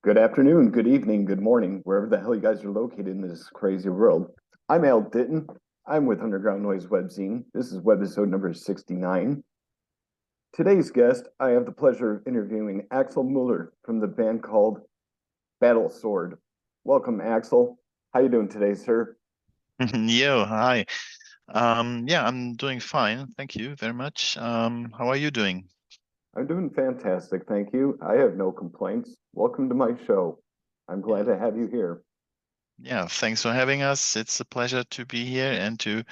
Good afternoon, good evening, good morning, wherever the hell you guys are located in this crazy world. I'm Al Ditton. I'm with Underground Noise Webzine. This is Webisode number 69. Today's guest, I have the pleasure of interviewing Axel Muller from the band called Battlesword. Welcome, Axel. How you doing today, sir? Yo, hi. Yeah, I'm doing fine. Thank you very much. How are you doing? I'm doing fantastic, thank you. I have no complaints. Welcome to my show. I'm glad Yeah. to have you here. Yeah, thanks for having us. It's a pleasure to be here and to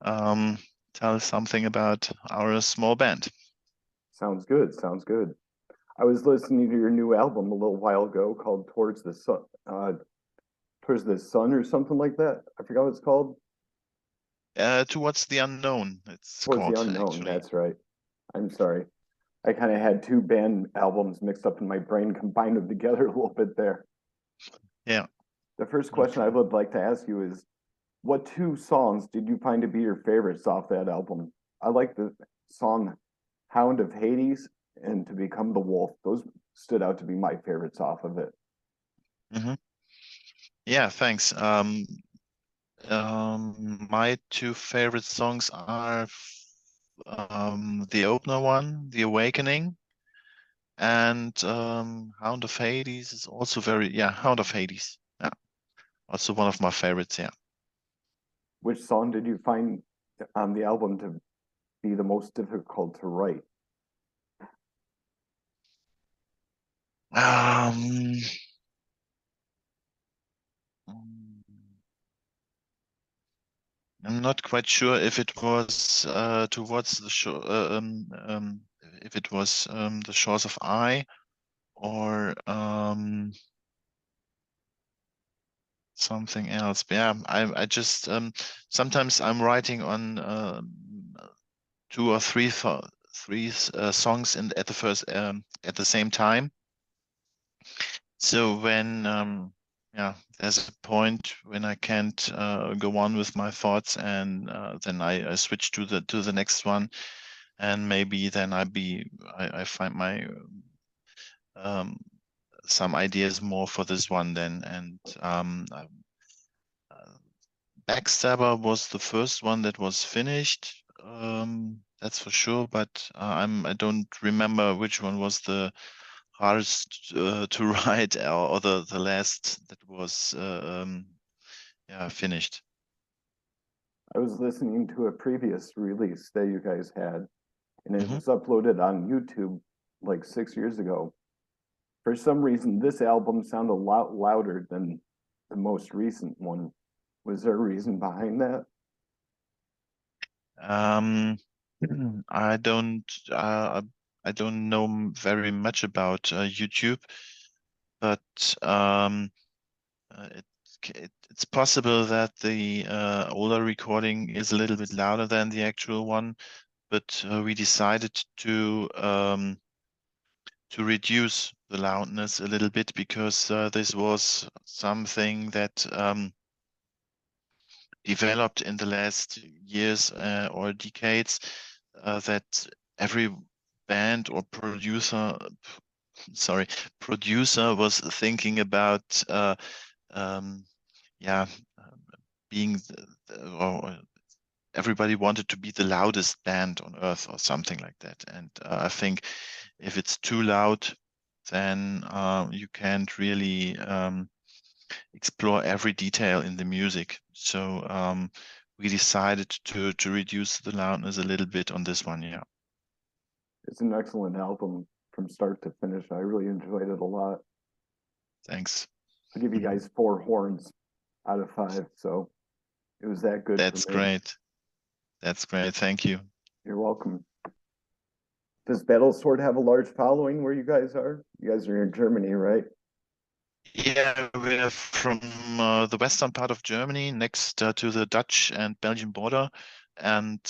um, tell something about our small band. Sounds good, sounds good. I was listening to your new album a little while ago called Towards the Sun or something like that. I forgot what it's called. Towards the Unknown, it's Towards the called Unknown. actually. That's right. I'm sorry. I kind of had two band albums mixed up in my brain, combined them together a little bit there. Yeah, The first question I okay. would like to ask you is, what two songs did you find to be your favorites off that album? I like the song Hound of Hades and To Become the Wolf. Those stood out to be my favorites off of it. hmm Yeah, thanks. My two favorite songs are the opener one, The Awakening, and Hound of Hades is also Hound of Hades. Yeah, also one of my favorites. Yeah. Which song did you find on the album to be the most difficult to write? Um, I'm not quite sure if it was towards the shore, if it was the shores of I or something else. But yeah, I just sometimes I'm writing on two or three songs in at the first at the same time. So when yeah, there's a point when I can't go on with my thoughts, and then I switch to the next one, and maybe then I find my um, some ideas more for this one then, and Backstabber was the first one that was finished. That's for sure, but I don't remember which one was the hardest to write, or the last that was yeah, finished. I was listening to a previous release that you guys had, and it hmm was uploaded on YouTube like 6 years ago. For some reason, this album sounded a lot louder than the most recent one. Was there a reason behind that? Um, I don't I don't know very much about YouTube, but it's possible that the older recording is a little bit louder than the actual one, but we decided to reduce the loudness a little bit because this was something that developed in the last years or decades, that every band or sorry, producer was thinking about um, yeah, being or everybody wanted to be the loudest band on earth or something like that. And I think if it's too loud, then you can't really explore every detail in the music. So we decided to reduce the loudness a little bit on this one. Yeah, It's an excellent album from start to finish. I really enjoyed it a lot. thanks. I'll give you guys 4 horns out of 5. So it was that good for That's me. great. That's great. Thank you. You're welcome. Does Battlesword have a large following where you guys are? You guys are in Germany, right? Yeah, we're from the western part of Germany, next to the Dutch and Belgian border, and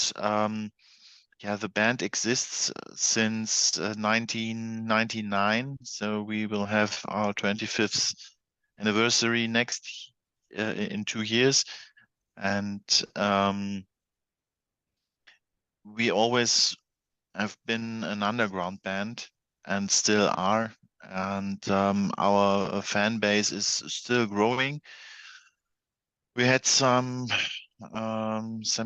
yeah, the band exists since 1999, so we will have our 25th anniversary next in 2 years, and we always have been an underground band and still are. and our fan base is still growing. We had some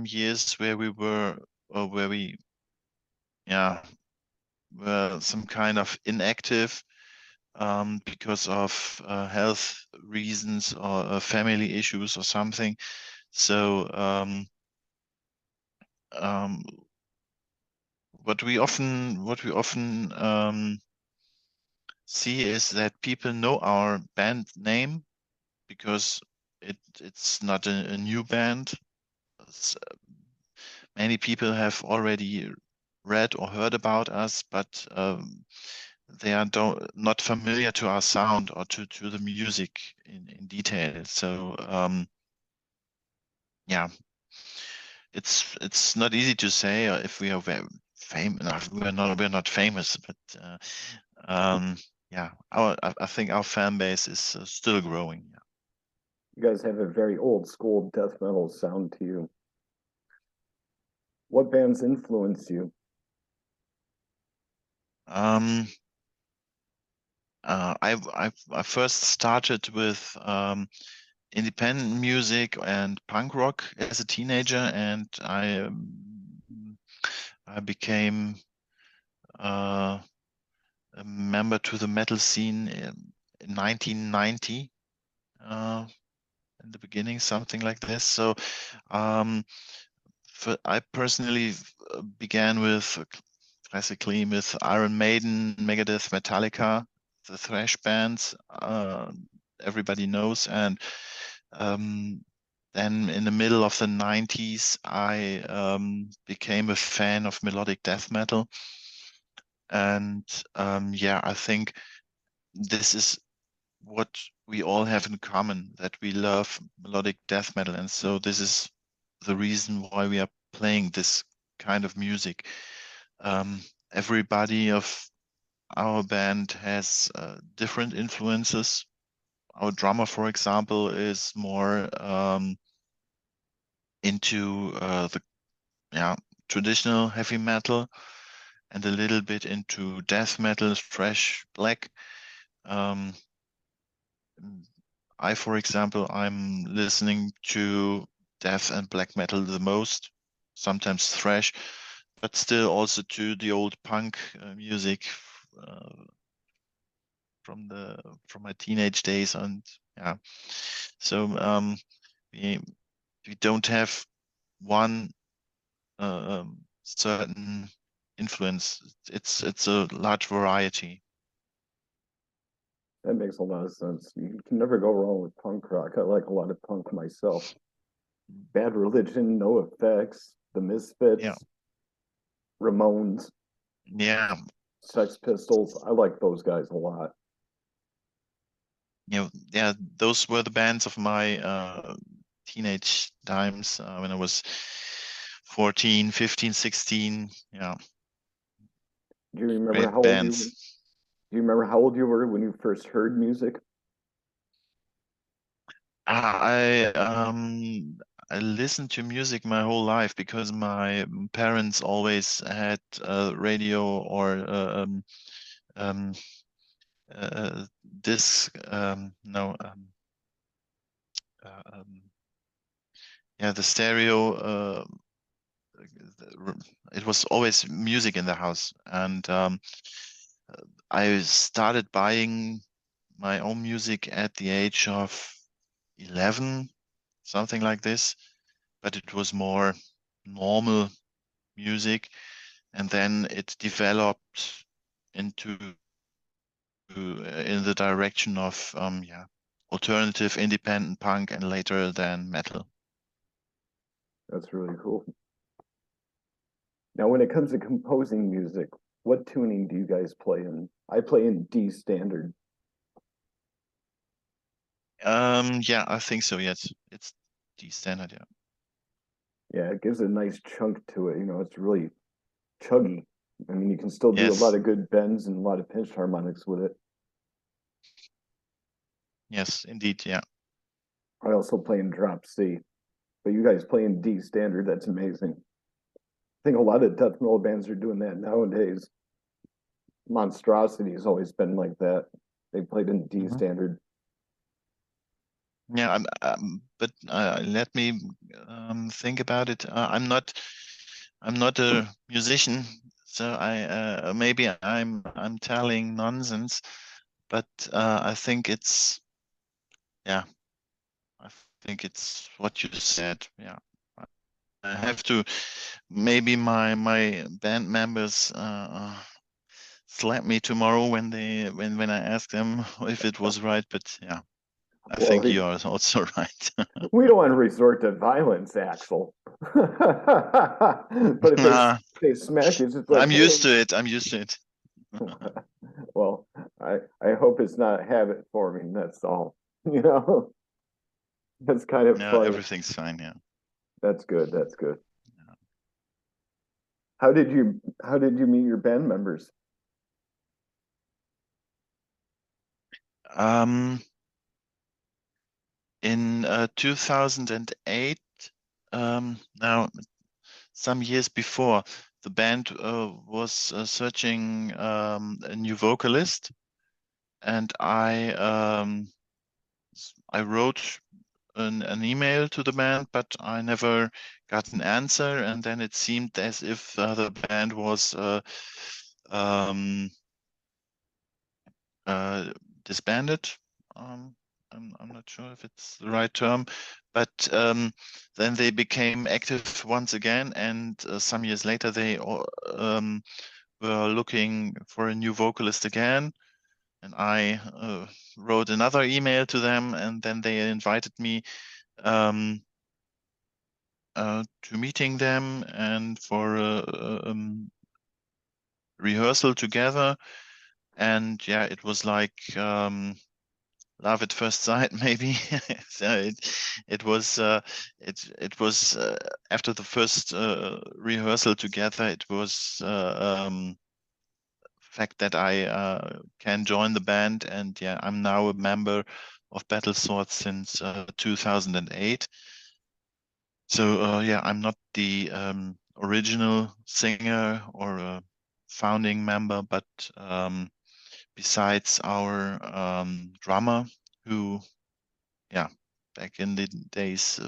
years where we were, yeah, were some kind of inactive because of health reasons or family issues or something. So what we often see is that people know our band name because it's not a new band. Many people have already read or heard about us, but they are not familiar to our sound or to the music in detail. So yeah, it's not easy to say if we are very famous. We're not famous, but yeah, I think our fan base is still growing. Yeah. You guys have a very old school death metal sound to you. What bands influence you? I first started with independent music and punk rock as a teenager, and I became a member to the metal scene in 1990. In the beginning, something like this. So I personally began with classically with Iron Maiden, Megadeth, Metallica, the thrash bands everybody knows, and then in the middle of the 90s, I became a fan of melodic death metal, and yeah, I think this is what we all have in common, that we love melodic death metal, and so this is the reason why we are playing this kind of music. Everybody of our band has different influences. Our drummer, for example, is more into the traditional heavy metal and a little bit into death metal, thrash, black. For example, I'm listening to death and black metal the most, sometimes thrash, but still also to the old punk music from my teenage days, and yeah. So we don't have one certain influence. It's a large variety. That makes a lot of sense. You can never go wrong with punk rock. I like a lot of punk myself. Bad Religion, No Effects, The Misfits, Yeah, Ramones, yeah, Sex Pistols. I like those guys a lot. yeah. Those were the bands of my teenage times when I was 14, 15, 16. Yeah, Do you remember great how old you were? bands. Do you remember how old you were when you first heard music? I listened to music my whole life because my parents always had radio or um, disc. No, uh, um, yeah, the stereo. It was always music in the house, and I started buying my own music at the age of 11, something like this. But it was more normal music, and then it developed into in the direction of alternative independent punk and later then metal. That's really cool. Now, when it comes to composing music, what tuning do you guys play in? I play in D standard. Yeah, I think so. Yes, it's the standard. Yeah. Yeah, it gives a nice chunk to it. It's really chuggy. I mean, you can still do a lot Yes. of good bends and a lot of pinch harmonics with it. Yes, indeed. Yeah. I also play in drop C, but you guys play in D standard. That's amazing. I think a lot of death metal bands are doing that nowadays. Monstrosity has always been like that. They played in D Mhm. standard. Yeah, but let me think about it. I'm not a musician, so I maybe I'm telling nonsense, but I think it's yeah, I think it's what you said. Yeah, I have to. Maybe my band members slap me tomorrow when when I ask them if it was right. But yeah, I Well, think you are also right. we don't want to resort to violence, Axel. But if they smack you, it's just like, I'm hey. used to it. I'm used to it. Well, I hope it's not habit forming. That's all. You know, that's kind of Yeah, funny. everything's fine. Yeah. That's good. That's good. How did you meet your band members? Um, in 2008, now some years before, the band was searching a new vocalist, and I wrote an email to the band, but I never got an answer. And then it seemed as if the band was um, disbanded. Um, I'm not sure if it's the right term, but then they became active once again, and some years later they were looking for a new vocalist again. And I wrote another email to them, and then they invited me um, to meeting them and for a rehearsal together. And yeah, it was like love at first sight, maybe. So it was after the first rehearsal together, it was fact that I can join the band, and yeah, I'm now a member of Battlesword since 2008. So yeah, I'm not the original singer or a founding member, but besides our drummer, who yeah, back in the days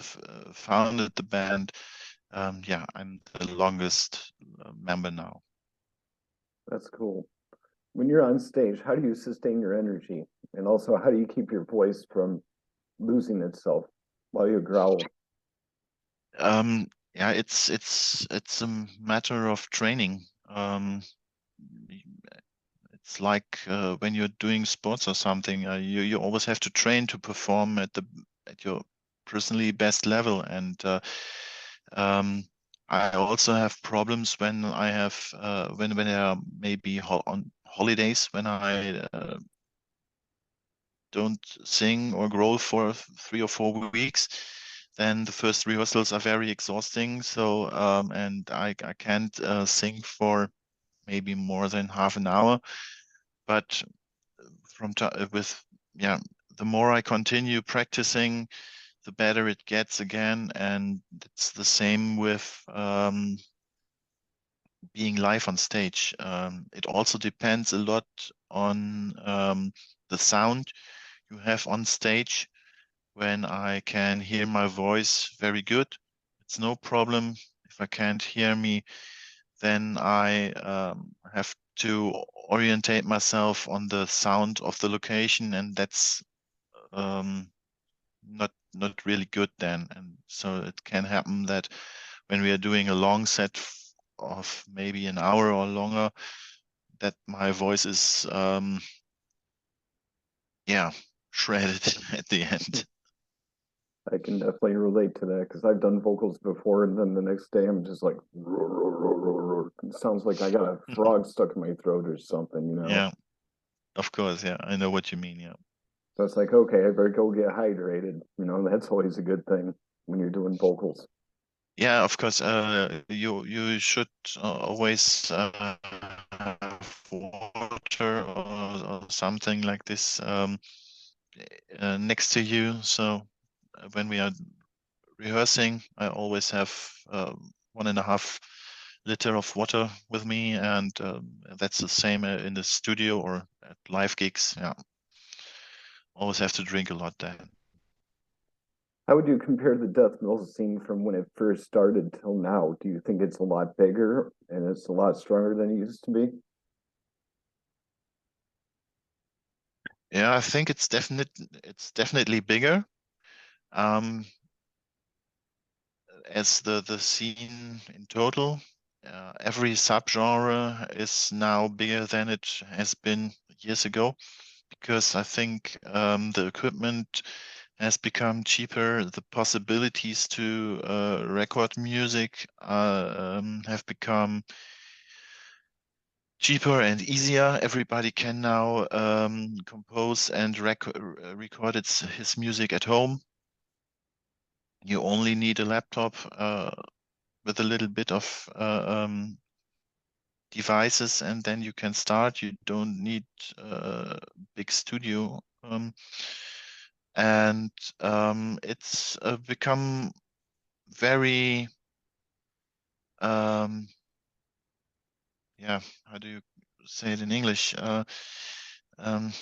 founded the band, yeah, I'm the longest member now. That's cool. When you're on stage, how do you sustain your energy? And also, how do you keep your voice from losing itself while you growl? Yeah, it's a matter of training. It's like when you're doing sports or something, you always have to train to perform at your personally best level. And um, I also have problems when I have when I are maybe on holidays when I don't sing or growl for 3 or 4 weeks. Then the first rehearsals are very exhausting. So and I can't sing for maybe more than half an hour. But with yeah, the more I continue practicing, the better it gets again. And it's the same with being live on stage. It also depends a lot on the sound you have on stage. When I can hear my voice very good, it's no problem. If I can't hear me, then I have to orientate myself on the sound of the location, and that's um, not really good then. And so it can happen that when we are doing a long set of maybe an hour or longer, that my voice is yeah, shredded at the end. I can definitely relate to that because I've done vocals before, and then the next day I'm just like, roar, roar, roar, roar, roar. It sounds like I got a frog stuck in my throat or something, you know? Yeah, of course. Yeah, I know what you mean. Yeah. So it's like, okay, I better go get hydrated. That's always a good thing when you're doing vocals. Yeah, of course. You should always have water or something like this next to you. So when we are rehearsing, I always have 1.5 liter of water with me, and that's the same in the studio or at live gigs. Yeah, always have to drink a lot then. How would you compare the death metal scene from when it first started till now? Do you think it's a lot bigger and it's a lot stronger than it used to be? Yeah, I think it's definitely bigger. As the scene in total, every subgenre is now bigger than it has been years ago, because I think the equipment has become cheaper. The possibilities to record music have become cheaper and easier. Everybody can now compose and record his music at home. You only need a laptop with a little bit of devices, and then you can start. You don't need a big studio. And it's become very, yeah, how do you say it in English? Um,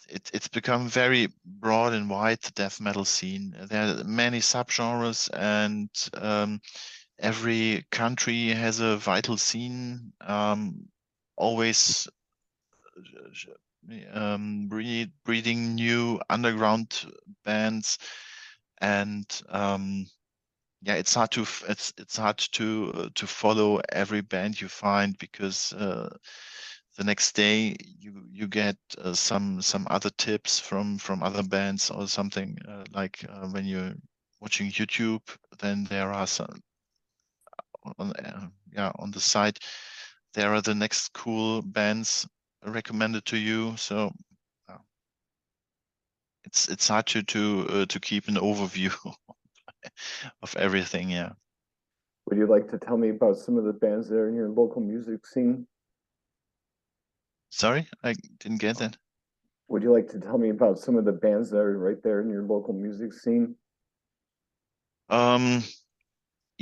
it's become very broad and wide, the death metal scene. There are many subgenres, and every country has a vital scene, always breeding new underground bands, and yeah, it's hard to follow every band you find, because the next day you get some other tips from other bands or something, like when you're watching YouTube, then there are some on on the site, there are the next cool bands recommended to you. So it's hard to keep an overview of everything. Yeah. Would you like to tell me about some of the bands that are in your local music scene? Sorry, I didn't get that. Would you like to tell me about some of the bands that are right there in your local music scene?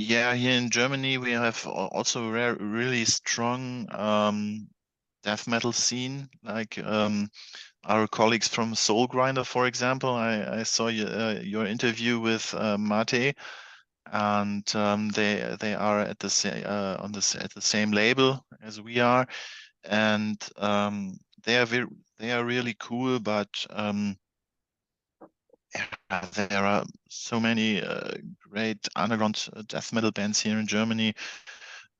Yeah, here in Germany we have also a really strong death metal scene, like our colleagues from Soul Grinder, for example. I saw your interview with Mate, and they are at the at the same label as we are, and they are really cool, but there are so many great underground death metal bands here in Germany.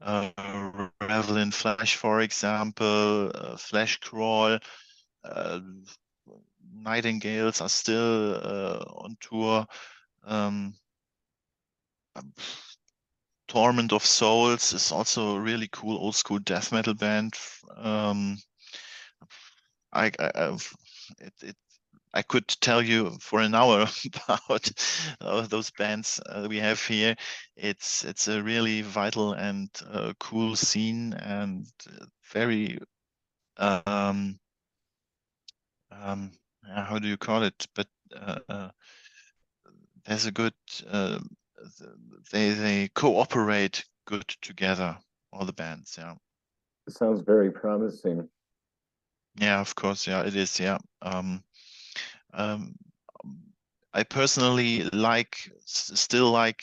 Revel in Flesh, for example, Flesh Crawl, Nightingales are still on tour. Um, Torment of Souls is also a really cool old school death metal band. I've, it I could tell you for an hour about those bands we have here. It's a really vital and cool scene, and very how do you call it? But there's a good they cooperate good together, all the bands. Yeah. It sounds very promising. Yeah, of course. Yeah, it is. Yeah. Um, I personally still like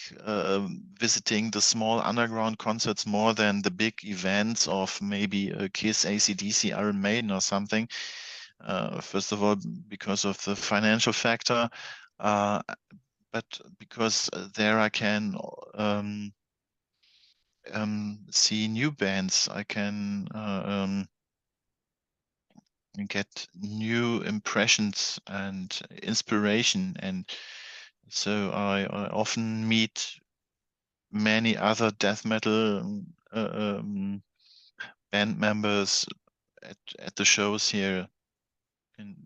visiting the small underground concerts more than the big events of maybe a Kiss, AC/DC, Iron Maiden, or something. First of all, because of the financial factor, but because there I can see new bands. I can get new impressions and inspiration, and so I often meet many other death metal band members at the shows here in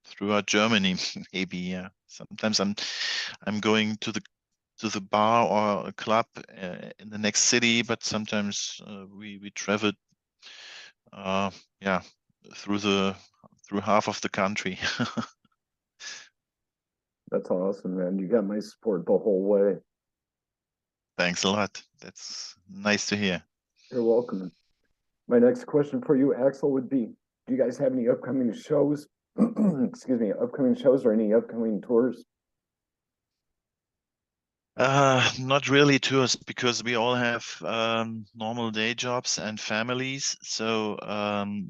throughout Germany. Maybe, yeah. Sometimes I'm going to the bar or a club in the next city, but sometimes we travel yeah, through half of the country. That's awesome, man. You got my support the whole way. Thanks a lot. That's nice to hear. You're welcome. My next question for you, Axel, would be, do you guys have any upcoming shows? Excuse me, upcoming shows or any upcoming tours? Not really tours because we all have normal day jobs and families, so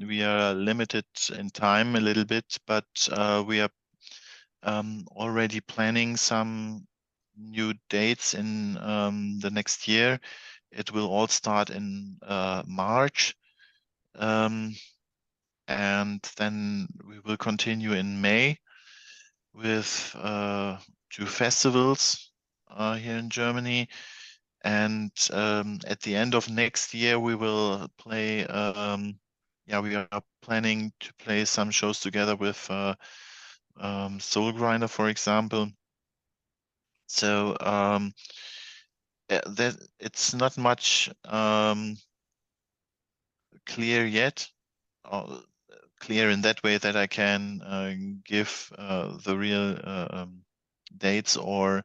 we are limited in time a little bit, but we are already planning some new dates in the next year. It will all start in March, and then we will continue in May with 2 festivals here in Germany. And at the end of next year, we will play. We are planning to play some shows together with Soul Grinder, for example. So that it's not much clear yet, or clear in that way that I can give the real dates or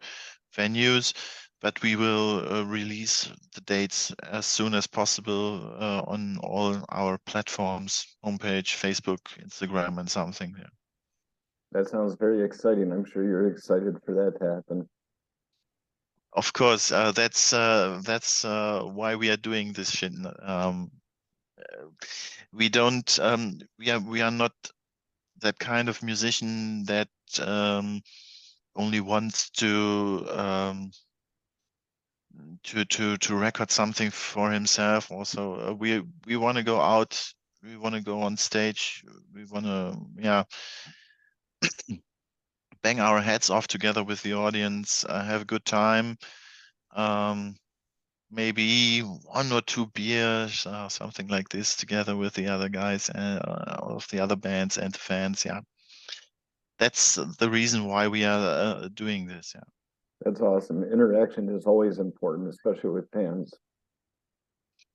venues, but we will release the dates as soon as possible on all our platforms, homepage, Facebook, Instagram, and something. Yeah. That sounds very exciting. I'm sure you're excited for that to happen. Of course, that's why we are doing this shit. We don't. We are not that kind of musician that only wants to record something for himself. Also, we want to go out. We want to go on stage. We want to bang our heads off together with the audience. Have a good time. Maybe 1 or 2 beers, something like this, together with the other guys and of the other bands and the fans. Yeah, that's the reason why we are doing this. Yeah. That's awesome. Interaction is always important, especially with fans.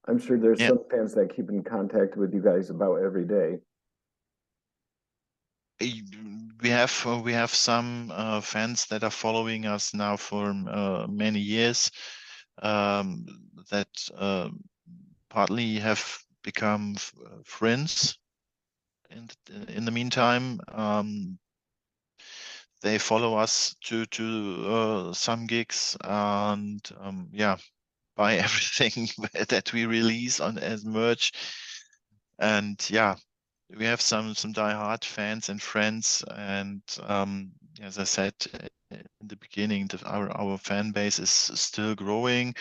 I'm sure there's Yeah. some fans that keep in contact with you guys about every day. We have some fans that are following us now for many years, that partly have become friends in the meantime. They follow us to some gigs and buy everything that we release on as merch. And yeah, we have some die-hard fans and friends, and as I said in the beginning, our fan base is still growing,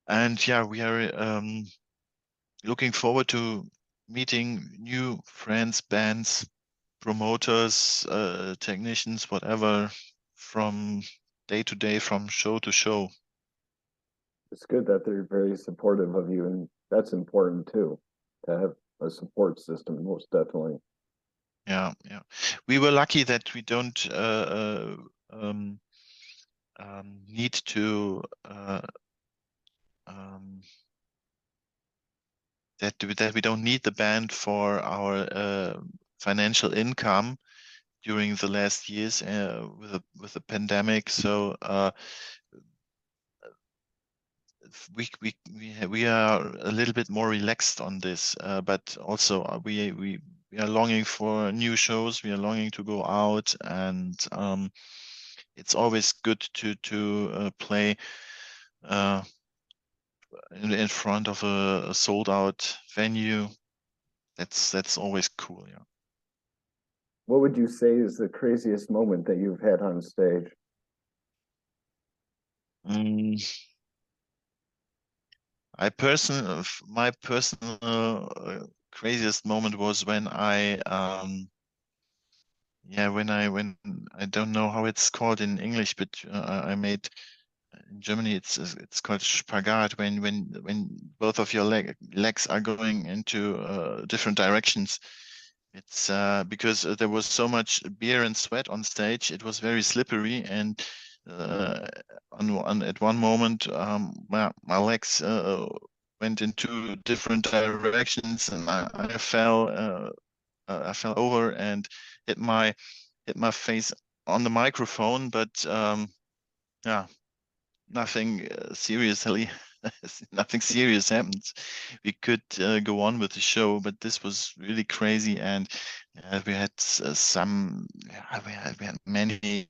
and yeah, we are looking forward to meeting new friends, bands, promoters, technicians, whatever, from day to day, from show to show. It's good that they're very supportive of you, and that's important too, to have a support system, most definitely. Yeah. We were lucky that we don't need to that we don't need the band for our financial income during the last years with the pandemic. So we are a little bit more relaxed on this, but also we are longing for new shows. We are longing to go out, and it's always good to play in front of a sold out venue. That's always cool. Yeah. What would you say is the craziest moment that you've had on stage? My personal craziest moment was when when I don't know how it's called in English, but I made in Germany it's called Spagat, when both of your legs are going into different directions. It's because there was so much beer and sweat on stage. It was very slippery, and at one moment, my legs went in 2 different directions, and I fell over and hit my face on the microphone. But yeah, nothing seriously, nothing serious happened. We could go on with the show, but this was really crazy, and we had we had many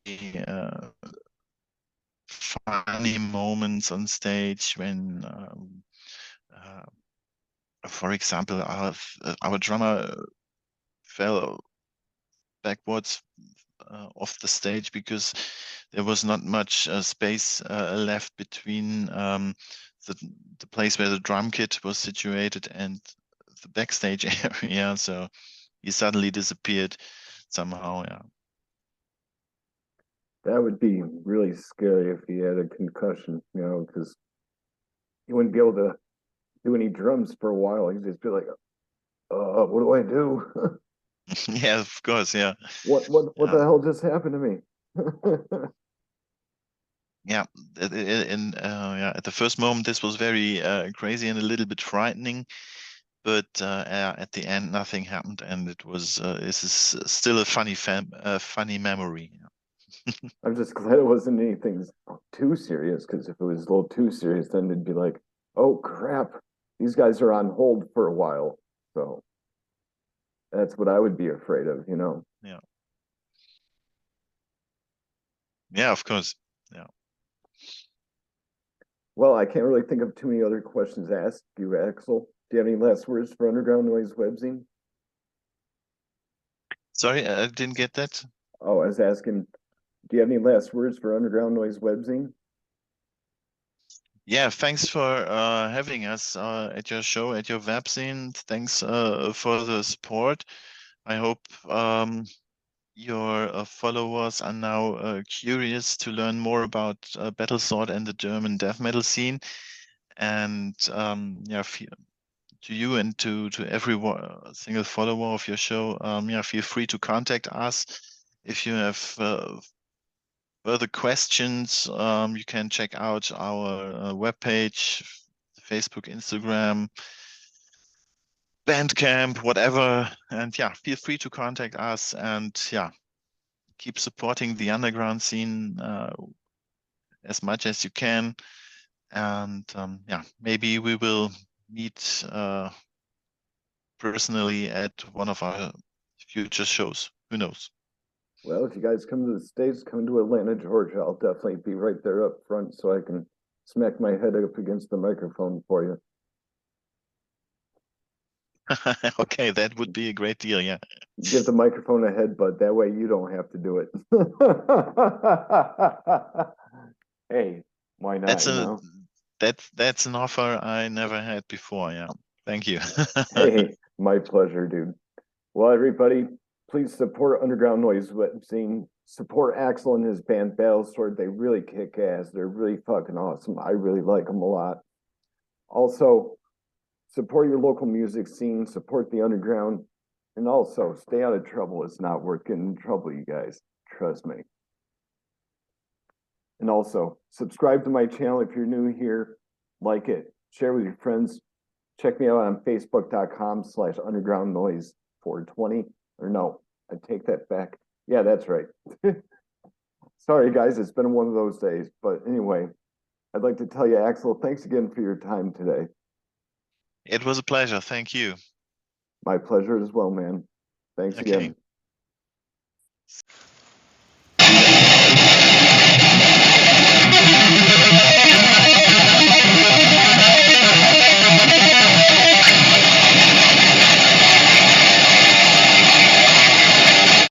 funny moments on stage when, for example, our drummer fell backwards off the stage because there was not much space left between the place where the drum kit was situated and the backstage area. So he suddenly disappeared somehow. Yeah. That would be really scary if he had a concussion, because he wouldn't be able to do any drums for a while. He'd just be like, what do I do? Yeah, of course. Yeah. What the hell just happened to me? Yeah, yeah, at the first moment, this was very crazy and a little bit frightening, but at the end, nothing happened, and it was this is still a funny memory. I'm just glad it wasn't anything too serious, because if it was a little too serious, then it'd be like, oh crap, these guys are on hold for a while. So that's what I would be afraid of, Yeah. Yeah, of course. Yeah. Well, I can't really think of too many other questions to ask you, Axel. Do you have any last words for Underground Noise Webzine? Sorry, I didn't get that. Oh, I was asking, do you have any last words for Underground Noise Webzine? Yeah, thanks for having us at your show, at your Webzine. Thanks for the support. I hope your followers are now curious to learn more about Battlesword and the German death metal scene. And yeah, to you and to every single follower of your show, yeah, feel free to contact us if you have further questions. You can check out our webpage, Facebook, Instagram, Bandcamp, whatever. And yeah, feel free to contact us, and yeah, keep supporting the underground scene as much as you can. And yeah, maybe we will meet personally at one of our future shows. Who knows? Well, if you guys come to the States, come to Atlanta, Georgia, I'll definitely be right there up front so I can smack my head up against the microphone for you. Okay, that would be a great deal. Yeah. Give the microphone a headbutt. That way you don't have to do it. Hey, why not, That's a that's an offer I never had before. Yeah. Thank you. Hey, my pleasure, dude. Well, everybody, please support Underground Noise Webzine. Support Axel and his band Battlesword. They really kick ass. They're really fucking awesome. I really like them a lot. Also, support your local music scene, support the underground, and also stay out of trouble. It's not worth getting in trouble, you guys. Trust me. And also, subscribe to my channel if you're new here. Like it, share with your friends. Check me out on facebook.com/undergroundnoise420. Or no, I take that back. Yeah, that's right. Sorry, guys, it's been one of those days. But anyway, I'd like to tell you, Axel, thanks again for your time today. It was a pleasure. Thank you. My pleasure as well, man. Thanks Okay. again.